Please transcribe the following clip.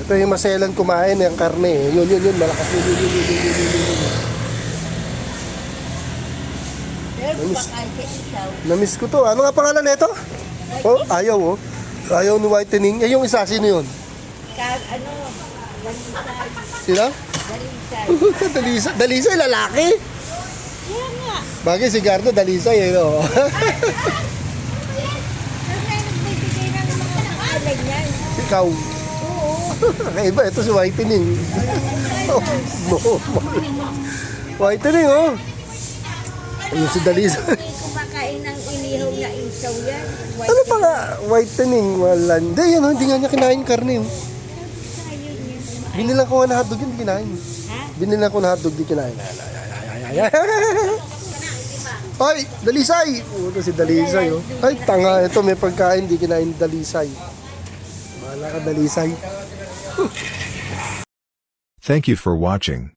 Ito yung maselan kumain ng karne. Yun, malakas yun. Namiss ko to. Ano nga pangalan nito? Oh, ayaw oh. Ayaw ni whitening. Eh, yung isa, sino yun? Sila? Dalisay, lalaki. Yan nga. Bagay si Gardo, dalisay eh, no? Nagbibigay ng mga nakalag niyan. Ikaw. Oo. Kakaiba, ito si whitening. Whitening, oh. Ayun si dalisay. Hindi kumakain ng inihaw na isaw yan. Ano pa nga? Whitening, wala. Hindi, yan, oh, hindi nga niya kinain karne. Oh. Binilang ko nga na hotdog yun, di kinain. Ha? Binilang ko na hotdog, di kinain. Ay, dalisay! Ito si dalisay, oh. Ay, tanga, ito may pagkain, di kinain dalisay. Wala ka dalisay. Thank you for watching.